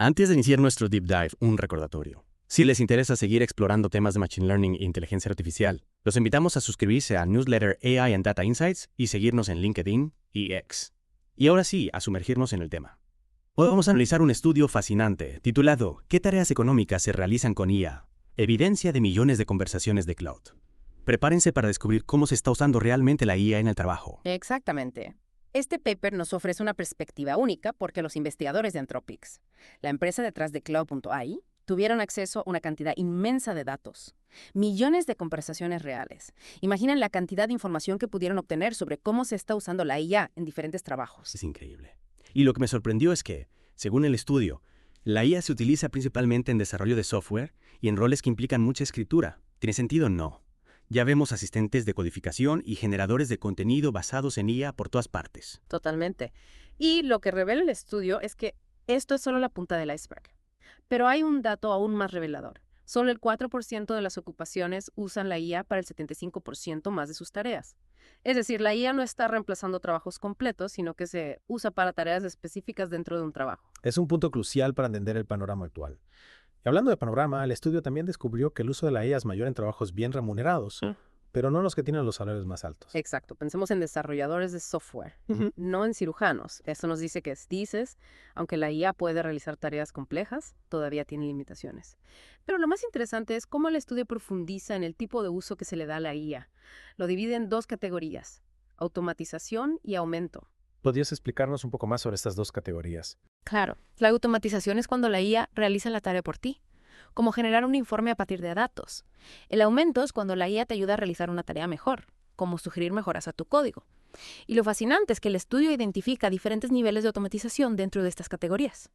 Antes de iniciar nuestro deep dive, un recordatorio. Si les interesa seguir explorando temas de Machine Learning e inteligencia artificial, los invitamos a suscribirse a Newsletter AI and Data Insights y seguirnos en LinkedIn y X. Y ahora sí, a sumergirnos en el tema. Hoy vamos a analizar un estudio fascinante titulado ¿Qué tareas económicas se realizan con IA? Evidencia de millones de conversaciones de cloud. Prepárense para descubrir cómo se está usando realmente la IA en el trabajo. Exactamente. Este paper nos ofrece una perspectiva única porque los investigadores de Anthropic, la empresa detrás de Cloud.ai, tuvieron acceso a una cantidad inmensa de datos, millones de conversaciones reales. Imaginen la cantidad de información que pudieron obtener sobre cómo se está usando la IA en diferentes trabajos. Es increíble. Y lo que me sorprendió es que, según el estudio, la IA se utiliza principalmente en desarrollo de software y en roles que implican mucha escritura. ¿Tiene sentido? No. Ya vemos asistentes de codificación y generadores de contenido basados en IA por todas partes. Totalmente. Y lo que revela el estudio es que esto es solo la punta del iceberg. Pero hay un dato aún más revelador. Solo el 4% de las ocupaciones usan la IA para el 75% más de sus tareas. Es decir, la IA no está reemplazando trabajos completos, sino que se usa para tareas específicas dentro de un trabajo. Es un punto crucial para entender el panorama actual. Y hablando de panorama, el estudio también descubrió que el uso de la IA es mayor en trabajos bien remunerados, pero no en los que tienen los salarios más altos. Exacto, pensemos en desarrolladores de software, no en cirujanos. Eso nos dice que dices, aunque la IA puede realizar tareas complejas, todavía tiene limitaciones. Pero lo más interesante es cómo el estudio profundiza en el tipo de uso que se le da a la IA. Lo divide en dos categorías, automatización y aumento. ¿Podrías explicarnos un poco más sobre estas dos categorías? Claro, la automatización es cuando la IA realiza la tarea por ti, como generar un informe a partir de datos. El aumento es cuando la IA te ayuda a realizar una tarea mejor, como sugerir mejoras a tu código. Y lo fascinante es que el estudio identifica diferentes niveles de automatización dentro de estas categorías,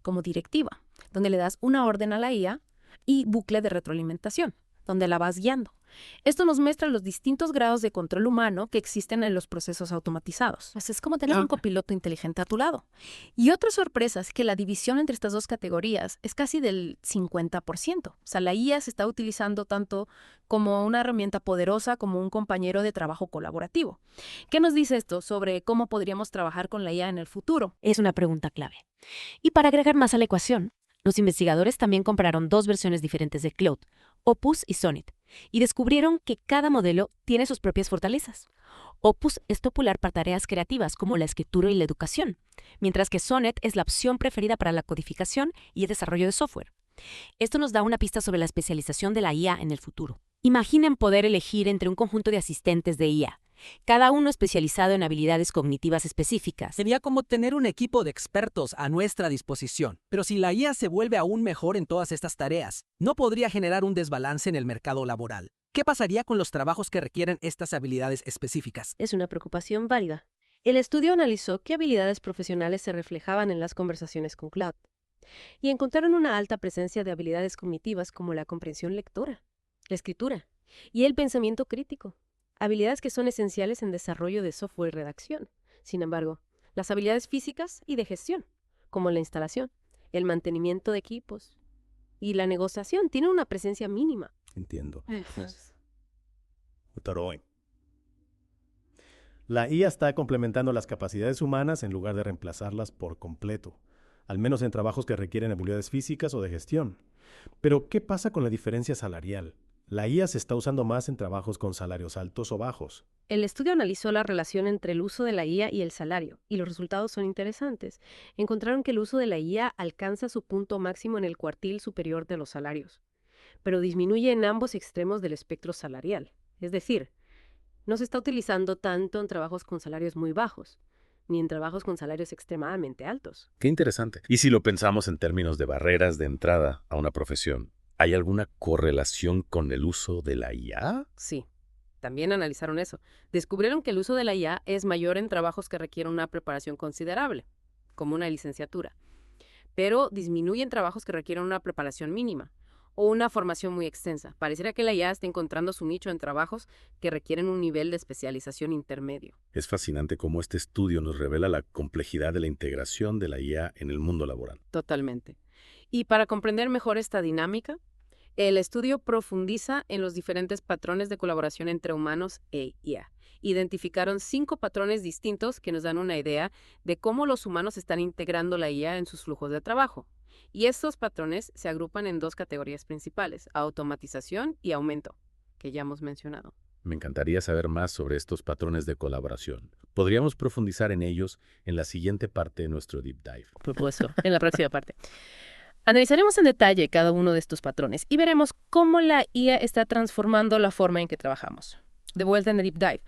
como directiva, donde le das una orden a la IA, y bucle de retroalimentación, donde la vas guiando. Esto nos muestra los distintos grados de control humano que existen en los procesos automatizados. Es como tener un copiloto inteligente a tu lado. Y otra sorpresa es que la división entre estas dos categorías es casi del 50%. O sea, la IA se está utilizando tanto como una herramienta poderosa como un compañero de trabajo colaborativo. ¿Qué nos dice esto sobre cómo podríamos trabajar con la IA en el futuro? Es una pregunta clave. Y para agregar más a la ecuación, los investigadores también compararon dos versiones diferentes de Claude, Opus y Sonnet, y descubrieron que cada modelo tiene sus propias fortalezas. Opus es popular para tareas creativas como la escritura y la educación, mientras que Sonnet es la opción preferida para la codificación y el desarrollo de software. Esto nos da una pista sobre la especialización de la IA en el futuro. Imaginen poder elegir entre un conjunto de asistentes de IA, cada uno especializado en habilidades cognitivas específicas. Sería como tener un equipo de expertos a nuestra disposición. Pero si la IA se vuelve aún mejor en todas estas tareas, ¿no podría generar un desbalance en el mercado laboral? ¿Qué pasaría con los trabajos que requieren estas habilidades específicas? Es una preocupación válida. El estudio analizó qué habilidades profesionales se reflejaban en las conversaciones con Cloud y encontraron una alta presencia de habilidades cognitivas como la comprensión lectora, la escritura y el pensamiento crítico. Habilidades que son esenciales en desarrollo de software y redacción. Sin embargo, las habilidades físicas y de gestión, como la instalación, el mantenimiento de equipos y la negociación, tienen una presencia mínima. Entiendo. La IA está complementando las capacidades humanas en lugar de reemplazarlas por completo, al menos en trabajos que requieren habilidades físicas o de gestión. Pero, ¿qué pasa con la diferencia salarial? ¿La IA se está usando más en trabajos con salarios altos o bajos? El estudio analizó la relación entre el uso de la IA y el salario, y los resultados son interesantes. Encontraron que el uso de la IA alcanza su punto máximo en el cuartil superior de los salarios, pero disminuye en ambos extremos del espectro salarial. Es decir, no se está utilizando tanto en trabajos con salarios muy bajos, ni en trabajos con salarios extremadamente altos. Qué interesante. Y si lo pensamos en términos de barreras de entrada a una profesión, ¿hay alguna correlación con el uso de la IA? Sí, también analizaron eso. Descubrieron que el uso de la IA es mayor en trabajos que requieren una preparación considerable, como una licenciatura, pero disminuye en trabajos que requieren una preparación mínima o una formación muy extensa. Pareciera que la IA está encontrando su nicho en trabajos que requieren un nivel de especialización intermedio. Es fascinante cómo este estudio nos revela la complejidad de la integración de la IA en el mundo laboral. Totalmente. Y para comprender mejor esta dinámica, el estudio profundiza en los diferentes patrones de colaboración entre humanos e IA. Identificaron 5 patrones distintos que nos dan una idea de cómo los humanos están integrando la IA en sus flujos de trabajo. Y estos patrones se agrupan en dos categorías principales, automatización y aumento, que ya hemos mencionado. Me encantaría saber más sobre estos patrones de colaboración. Podríamos profundizar en ellos en la siguiente parte de nuestro Deep Dive. Por supuesto, en la próxima parte. Analizaremos en detalle cada uno de estos patrones y veremos cómo la IA está transformando la forma en que trabajamos. De vuelta en el Deep Dive.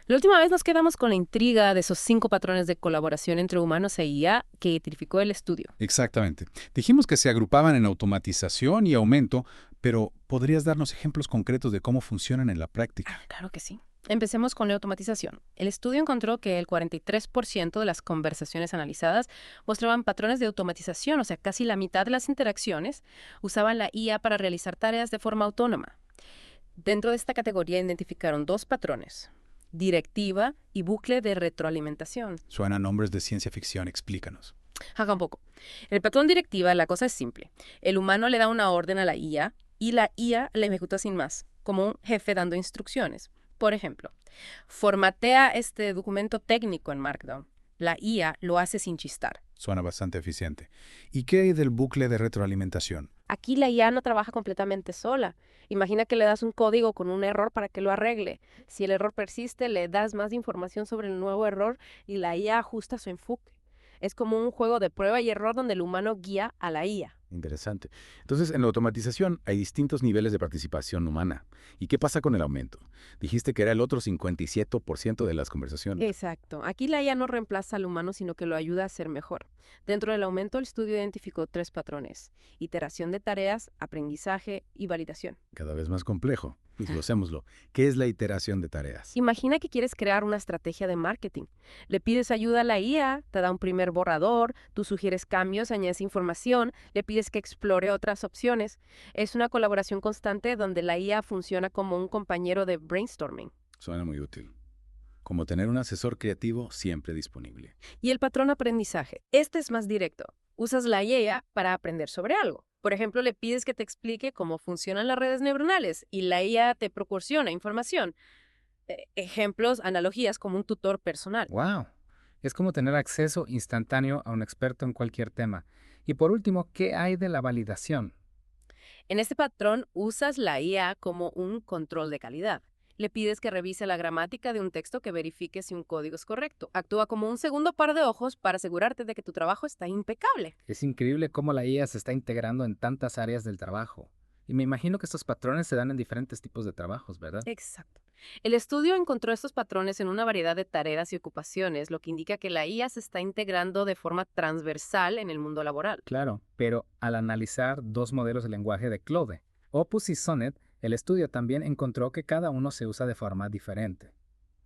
La última vez nos quedamos con la intriga de esos 5 patrones de colaboración entre humanos e IA que identificó el estudio. Exactamente. Dijimos que se agrupaban en automatización y aumento, pero ¿podrías darnos ejemplos concretos de cómo funcionan en la práctica? Claro que sí. Empecemos con la automatización. El estudio encontró que el 43% de las conversaciones analizadas mostraban patrones de automatización, o sea, casi la mitad de las interacciones usaban la IA para realizar tareas de forma autónoma. Dentro de esta categoría identificaron 2 patrones: directiva y bucle de retroalimentación. Suenan nombres de ciencia ficción, explícanos. Haga un poco. El patrón directiva, la cosa es simple. El humano le da una orden a la IA y la IA la ejecuta sin más, como un jefe dando instrucciones. Por ejemplo, formatea este documento técnico en Markdown. La IA lo hace sin chistar. Suena bastante eficiente. ¿Y qué hay del bucle de retroalimentación? Aquí la IA no trabaja completamente sola. Imagina que le das un código con un error para que lo arregle. Si el error persiste, le das más información sobre el nuevo error y la IA ajusta su enfoque. Es como un juego de prueba y error donde el humano guía a la IA. Interesante. Entonces, en la automatización hay distintos niveles de participación humana. ¿Y qué pasa con el aumento? Dijiste que era el otro 57% de las conversaciones. Exacto. Aquí la IA no reemplaza al humano, sino que lo ayuda a ser mejor. Dentro del aumento, el estudio identificó 3 patrones: iteración de tareas, aprendizaje y validación. Cada vez más complejo. Desglosémoslo. ¿Qué es la iteración de tareas? Imagina que quieres crear una estrategia de marketing. Le pides ayuda a la IA, te da un primer borrador, tú sugieres cambios, añades información, le pides que explore otras opciones. Es una colaboración constante donde la IA funciona como un compañero de brainstorming. Suena muy útil. Como tener un asesor creativo siempre disponible. Y el patrón aprendizaje. Este es más directo. Usas la IA para aprender sobre algo. Por ejemplo, le pides que te explique cómo funcionan las redes neuronales y la IA te proporciona información. Ejemplos, analogías como un tutor personal. ¡Wow! Es como tener acceso instantáneo a un experto en cualquier tema. Y por último, ¿qué hay de la validación? En este patrón usas la IA como un control de calidad. Le pides que revise la gramática de un texto, que verifique si un código es correcto. Actúa como un segundo par de ojos para asegurarte de que tu trabajo está impecable. Es increíble cómo la IA se está integrando en tantas áreas del trabajo. Y me imagino que estos patrones se dan en diferentes tipos de trabajos, ¿verdad? Exacto. El estudio encontró estos patrones en una variedad de tareas y ocupaciones, lo que indica que la IA se está integrando de forma transversal en el mundo laboral. Claro, pero al analizar 2 modelos de lenguaje de Claude, Opus y Sonnet, el estudio también encontró que cada uno se usa de forma diferente.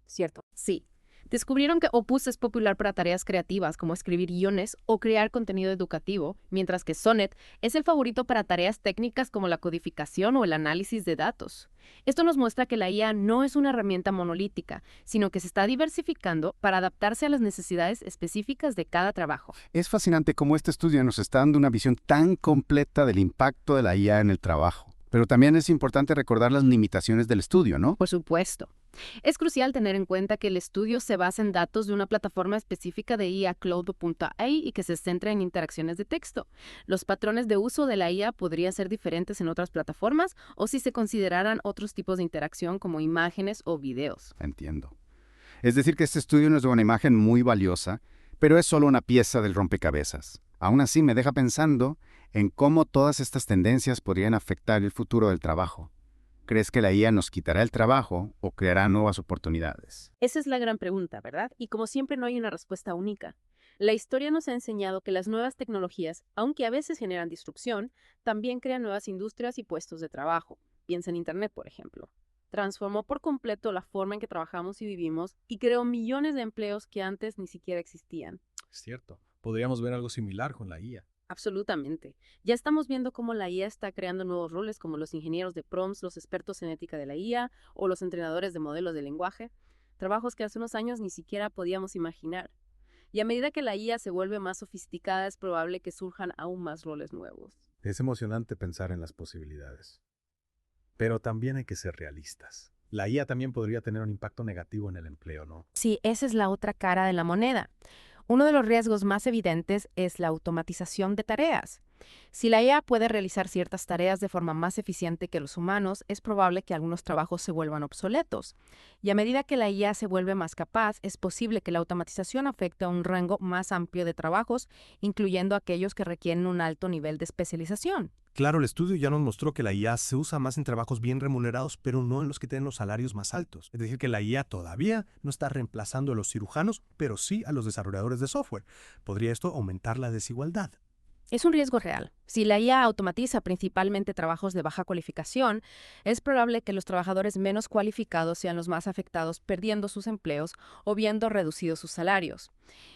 ¿Cierto? Sí. Descubrieron que Opus es popular para tareas creativas como escribir guiones o crear contenido educativo, mientras que Sonnet es el favorito para tareas técnicas como la codificación o el análisis de datos. Esto nos muestra que la IA no es una herramienta monolítica, sino que se está diversificando para adaptarse a las necesidades específicas de cada trabajo. Es fascinante cómo este estudio nos está dando una visión tan completa del impacto de la IA en el trabajo. Pero también es importante recordar las limitaciones del estudio, ¿no? Por supuesto. Es crucial tener en cuenta que el estudio se basa en datos de una plataforma específica de IA, Claude.ai, y que se centra en interacciones de texto. Los patrones de uso de la IA podrían ser diferentes en otras plataformas o si se consideraran otros tipos de interacción como imágenes o videos. Entiendo. Es decir, que este estudio nos da una imagen muy valiosa, pero es solo una pieza del rompecabezas. Aún así, me deja pensando en cómo todas estas tendencias podrían afectar el futuro del trabajo. ¿Crees que la IA nos quitará el trabajo o creará nuevas oportunidades? Esa es la gran pregunta, ¿verdad? Y como siempre no hay una respuesta única. La historia nos ha enseñado que las nuevas tecnologías, aunque a veces generan disrupción, también crean nuevas industrias y puestos de trabajo. Piensa en Internet, por ejemplo. Transformó por completo la forma en que trabajamos y vivimos y creó millones de empleos que antes ni siquiera existían. Es cierto. Podríamos ver algo similar con la IA. Absolutamente. Ya estamos viendo cómo la IA está creando nuevos roles como los ingenieros de prompts, los expertos en ética de la IA o los entrenadores de modelos de lenguaje, trabajos que hace unos años ni siquiera podíamos imaginar. Y a medida que la IA se vuelve más sofisticada, es probable que surjan aún más roles nuevos. Es emocionante pensar en las posibilidades. Pero también hay que ser realistas. La IA también podría tener un impacto negativo en el empleo, ¿no? Sí, esa es la otra cara de la moneda. Uno de los riesgos más evidentes es la automatización de tareas. Si la IA puede realizar ciertas tareas de forma más eficiente que los humanos, es probable que algunos trabajos se vuelvan obsoletos. Y a medida que la IA se vuelve más capaz, es posible que la automatización afecte a un rango más amplio de trabajos, incluyendo aquellos que requieren un alto nivel de especialización. Claro, el estudio ya nos mostró que la IA se usa más en trabajos bien remunerados, pero no en los que tienen los salarios más altos. Es decir, que la IA todavía no está reemplazando a los cirujanos, pero sí a los desarrolladores de software. ¿Podría esto aumentar la desigualdad? Es un riesgo real. Si la IA automatiza principalmente trabajos de baja cualificación, es probable que los trabajadores menos cualificados sean los más afectados, perdiendo sus empleos o viendo reducidos sus salarios.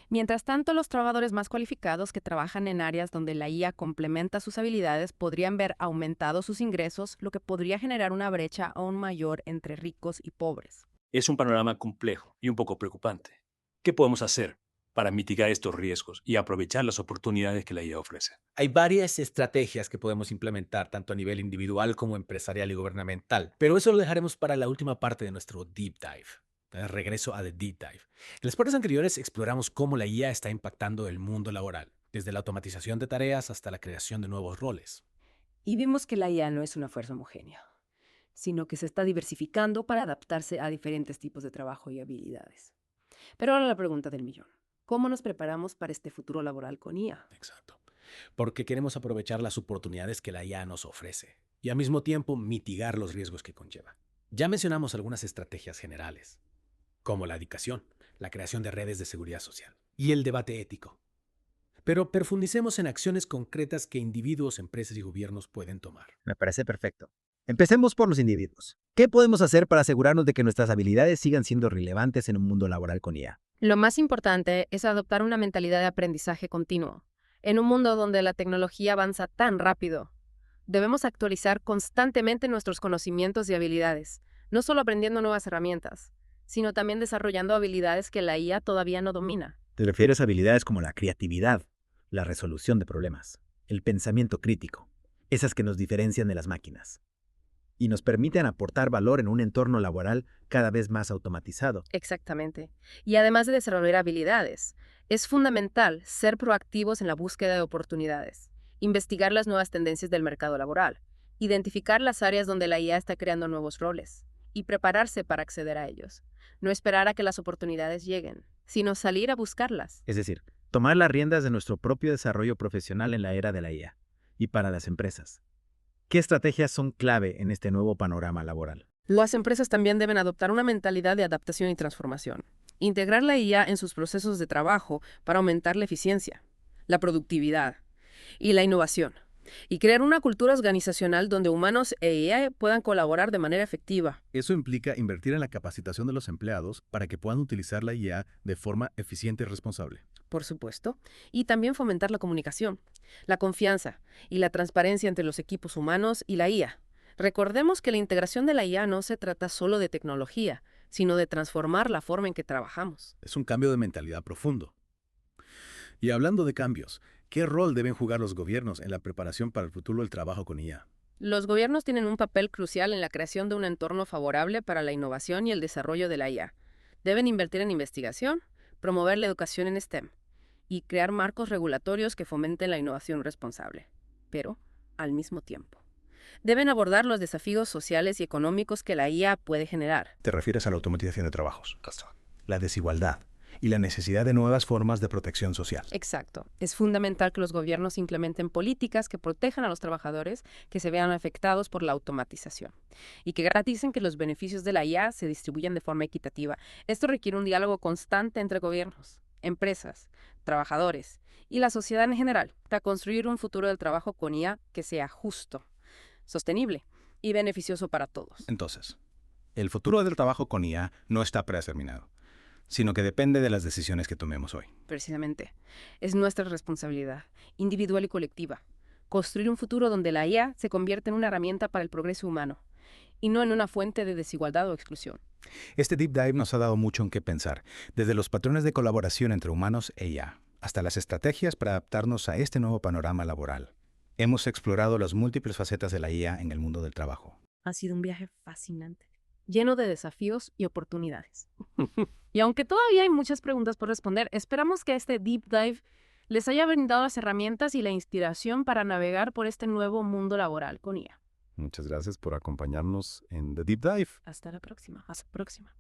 Mientras tanto, los trabajadores más cualificados que trabajan en áreas donde la IA complementa sus habilidades podrían ver aumentados sus ingresos, lo que podría generar una brecha aún mayor entre ricos y pobres. Es un panorama complejo y un poco preocupante. ¿Qué podemos hacer para mitigar estos riesgos y aprovechar las oportunidades que la IA ofrece? Hay varias estrategias que podemos implementar, tanto a nivel individual como empresarial y gubernamental, pero eso lo dejaremos para la última parte de nuestro Deep Dive. Regreso a The Deep Dive. En las partes anteriores exploramos cómo la IA está impactando el mundo laboral, desde la automatización de tareas hasta la creación de nuevos roles. Y vimos que la IA no es una fuerza homogénea, sino que se está diversificando para adaptarse a diferentes tipos de trabajo y habilidades. Pero ahora la pregunta del millón. ¿Cómo nos preparamos para este futuro laboral con IA? Exacto. Porque queremos aprovechar las oportunidades que la IA nos ofrece y al mismo tiempo mitigar los riesgos que conlleva. Ya mencionamos algunas estrategias generales, como la educación, la creación de redes de seguridad social y el debate ético. Pero profundicemos en acciones concretas que individuos, empresas y gobiernos pueden tomar. Me parece perfecto. Empecemos por los individuos. ¿Qué podemos hacer para asegurarnos de que nuestras habilidades sigan siendo relevantes en un mundo laboral con IA? Lo más importante es adoptar una mentalidad de aprendizaje continuo. En un mundo donde la tecnología avanza tan rápido, debemos actualizar constantemente nuestros conocimientos y habilidades, no solo aprendiendo nuevas herramientas, sino también desarrollando habilidades que la IA todavía no domina. ¿Te refieres a habilidades como la creatividad, la resolución de problemas, el pensamiento crítico, esas que nos diferencian de las máquinas y nos permiten aportar valor en un entorno laboral cada vez más automatizado? Exactamente. Y además de desarrollar habilidades, es fundamental ser proactivos en la búsqueda de oportunidades, investigar las nuevas tendencias del mercado laboral, identificar las áreas donde la IA está creando nuevos roles y prepararse para acceder a ellos. No esperar a que las oportunidades lleguen, sino salir a buscarlas. Es decir, tomar las riendas de nuestro propio desarrollo profesional en la era de la IA. Y para las empresas, ¿qué estrategias son clave en este nuevo panorama laboral? Las empresas también deben adoptar una mentalidad de adaptación y transformación. Integrar la IA en sus procesos de trabajo para aumentar la eficiencia, la productividad y la innovación. Y crear una cultura organizacional donde humanos e IA puedan colaborar de manera efectiva. Eso implica invertir en la capacitación de los empleados para que puedan utilizar la IA de forma eficiente y responsable. Por supuesto. Y también fomentar la comunicación, la confianza y la transparencia entre los equipos humanos y la IA. Recordemos que la integración de la IA no se trata solo de tecnología, sino de transformar la forma en que trabajamos. Es un cambio de mentalidad profundo. Y hablando de cambios, ¿qué rol deben jugar los gobiernos en la preparación para el futuro del trabajo con IA? Los gobiernos tienen un papel crucial en la creación de un entorno favorable para la innovación y el desarrollo de la IA. Deben invertir en investigación, promover la educación en STEM y crear marcos regulatorios que fomenten la innovación responsable. Pero, al mismo tiempo, deben abordar los desafíos sociales y económicos que la IA puede generar. Te refieres a la automatización de trabajos, la desigualdad y la necesidad de nuevas formas de protección social. Exacto. Es fundamental que los gobiernos implementen políticas que protejan a los trabajadores que se vean afectados por la automatización y que garanticen que los beneficios de la IA se distribuyan de forma equitativa. Esto requiere un diálogo constante entre gobiernos, empresas, trabajadores y la sociedad en general para construir un futuro del trabajo con IA que sea justo, sostenible y beneficioso para todos. Entonces, el futuro del trabajo con IA no está predeterminado, sino que depende de las decisiones que tomemos hoy. Precisamente. Es nuestra responsabilidad, individual y colectiva, construir un futuro donde la IA se convierta en una herramienta para el progreso humano y no en una fuente de desigualdad o exclusión. Este Deep Dive nos ha dado mucho en qué pensar, desde los patrones de colaboración entre humanos e IA, hasta las estrategias para adaptarnos a este nuevo panorama laboral. Hemos explorado las múltiples facetas de la IA en el mundo del trabajo. Ha sido un viaje fascinante, lleno de desafíos y oportunidades. Y aunque todavía hay muchas preguntas por responder, esperamos que este Deep Dive les haya brindado las herramientas y la inspiración para navegar por este nuevo mundo laboral con IA. Muchas gracias por acompañarnos en The Deep Dive. Hasta la próxima. Hasta la próxima.